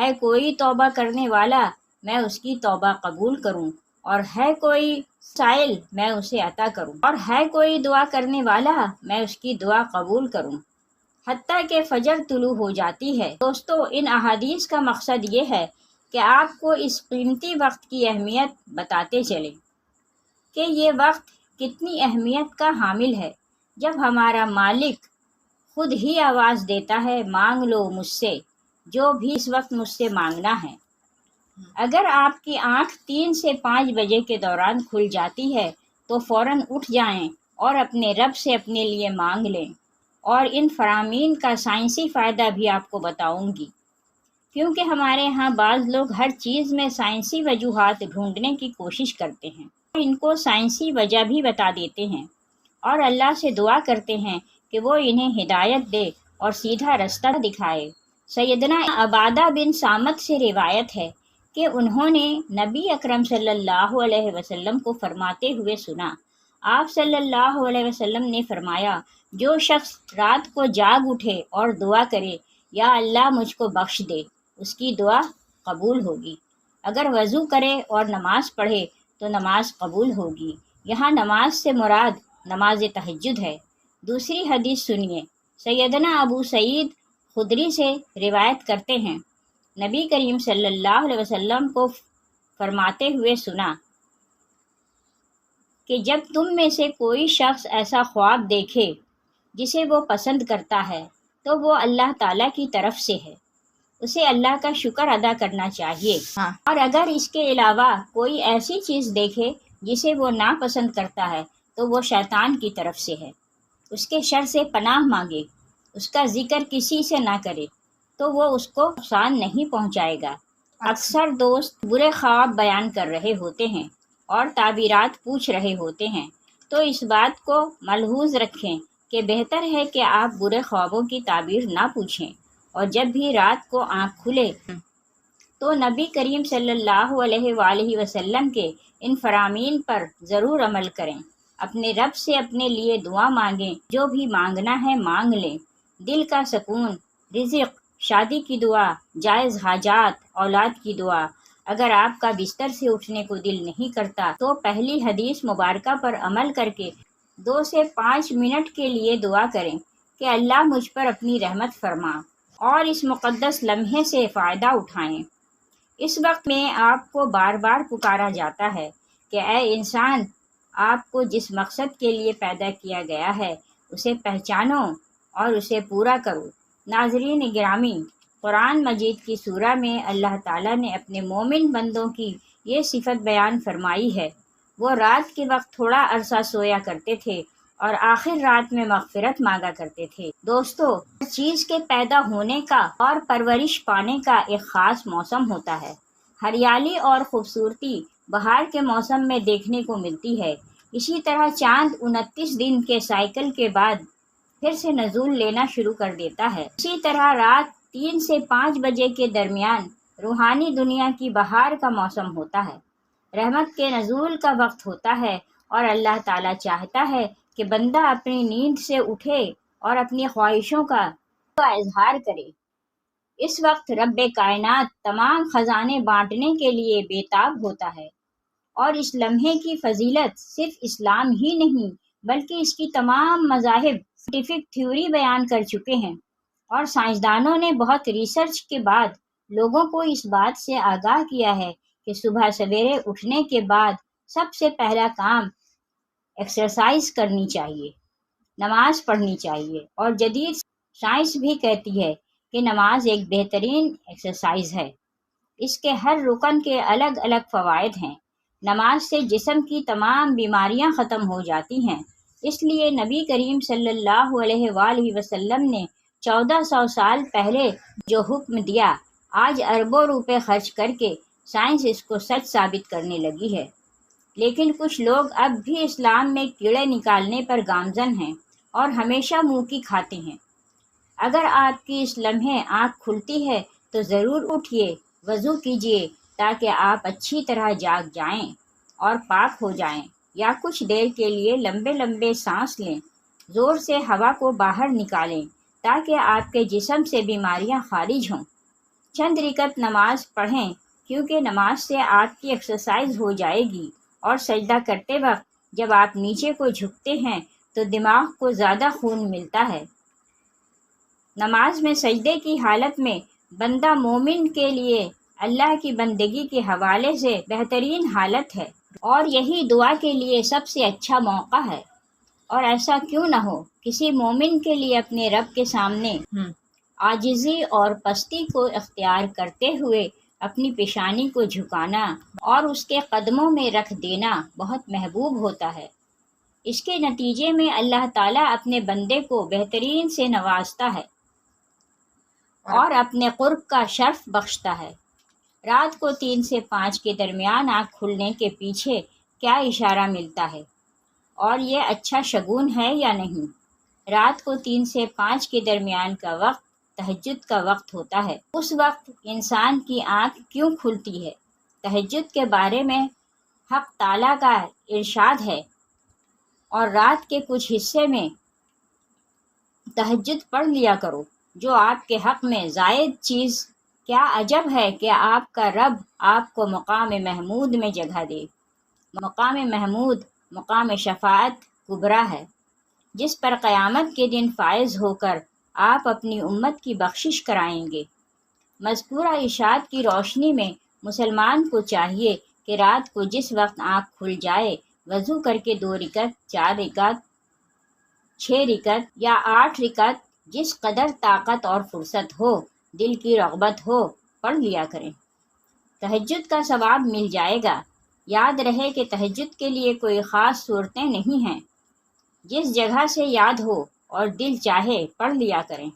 ہے کوئی توبہ کرنے والا میں اس کی توبہ قبول کروں، اور ہے کوئی سائل میں اسے عطا کروں، اور ہے کوئی دعا کرنے والا میں اس کی دعا قبول کروں، حتیٰ کہ فجر طلوع ہو جاتی ہے۔ دوستو، ان احادیث کا مقصد یہ ہے کہ آپ کو اس قیمتی وقت کی اہمیت بتاتے چلیں کہ یہ وقت کتنی اہمیت کا حامل ہے۔ جب ہمارا مالک خود ہی آواز دیتا ہے مانگ لو مجھ سے جو بھی اس وقت مجھ سے مانگنا ہے۔ اگر آپ کی آنکھ 3 سے 5 بجے کے دوران کھل جاتی ہے تو فوراً اٹھ جائیں اور اپنے رب سے اپنے لیے مانگ لیں، اور ان فرامین کا سائنسی فائدہ بھی آپ کو بتاؤں گی، کیونکہ ہمارے ہاں بعض لوگ ہر چیز میں سائنسی وجوہات ڈھونڈنے کی کوشش کرتے ہیں، ان کو سائنسی وجہ بھی بتا دیتے ہیں اور اللہ سے دعا کرتے ہیں کہ وہ انہیں ہدایت دے اور سیدھا رستہ دکھائے۔ سیدنا عبادہ بن صامت سے روایت ہے کہ انہوں نے نبی اکرم صلی اللہ علیہ وسلم کو فرماتے ہوئے سنا۔ آپ صلی اللہ علیہ وسلم نے فرمایا، جو شخص رات کو جاگ اٹھے اور دعا کرے یا اللہ مجھ کو بخش دے، اس کی دعا قبول ہوگی۔ اگر وضو کرے اور نماز پڑھے تو نماز قبول ہوگی۔ یہاں نماز سے مراد نماز تہجد ہے۔ دوسری حدیث سنیے۔ سیدنا ابو سعید خدری سے روایت کرتے ہیں، نبی کریم صلی اللہ علیہ وسلم کو فرماتے ہوئے سنا کہ جب تم میں سے کوئی شخص ایسا خواب دیکھے جسے وہ پسند کرتا ہے تو وہ اللہ تعالیٰ کی طرف سے ہے، اسے اللہ کا شکر ادا کرنا چاہیے، اور اگر اس کے علاوہ کوئی ایسی چیز دیکھے جسے وہ ناپسند کرتا ہے تو وہ شیطان کی طرف سے ہے، اس کے شر سے پناہ مانگے، اس کا ذکر کسی سے نہ کرے تو وہ اس کو نقصان نہیں پہنچائے گا۔ اکثر دوست برے خواب بیان کر رہے ہوتے ہیں اور تعبیرات پوچھ رہے ہوتے ہیں، تو اس بات کو ملحوظ رکھیں کہ بہتر ہے کہ آپ برے خوابوں کی تعبیر نہ پوچھیں، اور جب بھی رات کو آنکھ کھلے تو نبی کریم صلی اللہ علیہ وآلہ وسلم کے ان فرامین پر ضرور عمل کریں۔ اپنے رب سے اپنے لیے دعا مانگیں، جو بھی مانگنا ہے مانگ لیں، دل کا سکون، رزق، شادی کی دعا، جائز حاجات، اولاد کی دعا۔ اگر آپ کا بستر سے اٹھنے کو دل نہیں کرتا تو پہلی حدیث مبارکہ پر عمل کر کے 2 سے 5 منٹ کے لیے دعا کریں کہ اللہ مجھ پر اپنی رحمت فرما، اور اس مقدس لمحے سے فائدہ اٹھائیں۔ اس وقت میں آپ کو بار بار پکارا جاتا ہے کہ اے انسان، آپ کو جس مقصد کے لیے پیدا کیا گیا ہے اسے پہچانو اور اسے پورا کرو۔ ناظرین گرامی، قرآن مجید کی سورہ میں اللہ تعالیٰ نے اپنے مومن بندوں کی یہ صفت بیان فرمائی ہے، وہ رات کے وقت تھوڑا عرصہ سویا کرتے تھے اور آخر رات میں مغفرت مانگا کرتے تھے۔ دوستو، ہر چیز کے پیدا ہونے کا اور پرورش پانے کا ایک خاص موسم ہوتا ہے۔ ہریالی اور خوبصورتی بہار کے موسم میں دیکھنے کو ملتی ہے۔ اسی طرح چاند 29 دن کے سائیکل کے بعد پھر سے نزول لینا شروع کر دیتا ہے۔ اسی طرح رات 3 سے 5 بجے کے درمیان روحانی دنیا کی بہار کا موسم ہوتا ہے، رحمت کے نزول کا وقت ہوتا ہے، اور اللہ تعالیٰ چاہتا ہے کہ بندہ اپنی نیند سے اٹھے اور اپنی خواہشوں کا اظہار کرے۔ اس وقت رب کائنات تمام خزانے بانٹنے کے لیے بے تاب ہوتا ہے، اور اس لمحے کی فضیلت صرف اسلام ہی نہیں بلکہ اس کی تمام مذاہب سائنٹیفک تھیوری بیان کر چکے ہیں، اور سائنسدانوں نے بہت ریسرچ کے بعد لوگوں کو اس بات سے آگاہ کیا ہے کہ صبح سویرے اٹھنے کے بعد سب سے پہلا کام ایکسرسائز کرنی چاہیے، نماز پڑھنی چاہیے، اور جدید سائنس بھی کہتی ہے کہ نماز ایک بہترین ایکسرسائز ہے۔ اس کے ہر رکن کے الگ الگ فوائد ہیں۔ نماز سے جسم کی تمام بیماریاں ختم ہو جاتی ہیں، اس لیے نبی کریم صلی اللہ علیہ وآلہ وسلم نے 1400 سال پہلے جو حکم دیا، آج اربوں روپے خرچ کر کے سائنس اس کو سچ ثابت کرنے لگی ہے۔ لیکن کچھ لوگ اب بھی اسلام میں کیڑے نکالنے پر گامزن ہیں اور ہمیشہ منہ کی کھاتے ہیں۔ اگر آپ کی اس لمحے آنکھ کھلتی ہے تو ضرور اٹھیے، وضو کیجیے تاکہ آپ اچھی طرح جاگ جائیں اور پاک ہو جائیں، یا کچھ دیر کے لیے لمبے لمبے سانس لیں، زور سے ہوا کو باہر نکالیں تاکہ آپ کے جسم سے بیماریاں خارج ہوں۔ چند رکعت نماز پڑھیں، کیونکہ نماز سے آپ کی ایکسرسائز ہو جائے گی، اور سجدہ کرتے وقت جب آپ نیچے کو جھکتے ہیں تو دماغ کو زیادہ خون ملتا ہے۔ نماز میں سجدے کی حالت میں بندہ مومن کے لیے اللہ کی بندگی کے حوالے سے بہترین حالت ہے، اور یہی دعا کے لیے سب سے اچھا موقع ہے۔ اور ایسا کیوں نہ ہو، کسی مومن کے لیے اپنے رب کے سامنے عاجزی اور پستی کو اختیار کرتے ہوئے اپنی پیشانی کو جھکانا اور اس کے قدموں میں رکھ دینا بہت محبوب ہوتا ہے۔ اس کے نتیجے میں اللہ تعالیٰ اپنے بندے کو بہترین سے نوازتا ہے اور اپنے قرب کا شرف بخشتا ہے۔ رات کو 3 سے 5 کے درمیان آنکھ کھلنے کے پیچھے کیا اشارہ ملتا ہے، اور یہ اچھا شگون ہے یا نہیں؟ رات کو 3 سے 5 کے درمیان کا وقت تہجد کا وقت ہوتا ہے۔ اس وقت انسان کی آنکھ کیوں کھلتی ہے؟ تہجد کے بارے میں حق تعالیٰ کا ارشاد ہے، اور رات کے کچھ حصے میں تہجد پڑھ لیا کرو جو آپ کے حق میں زائد چیز۔ کیا عجب ہے کہ آپ کا رب آپ کو مقام محمود میں جگہ دے۔ مقام محمود مقام شفاعت کبریٰ ہے، جس پر قیامت کے دن فائز ہو کر آپ اپنی امت کی بخشش کرائیں گے۔ مذکورہ اشاعت کی روشنی میں مسلمان کو چاہیے کہ رات کو جس وقت آنکھ کھل جائے وضو کر کے 2 رکعت، 4 رکعت، 6 رکعت یا 8 رکعت جس قدر طاقت اور فرصت ہو، دل کی رغبت ہو، پڑھ لیا کریں۔ تہجد کا ثواب مل جائے گا۔ یاد رہے کہ تہجد کے لیے کوئی خاص صورتیں نہیں ہیں، جس جگہ سے یاد ہو اور دل چاہے پڑھ لیا کریں۔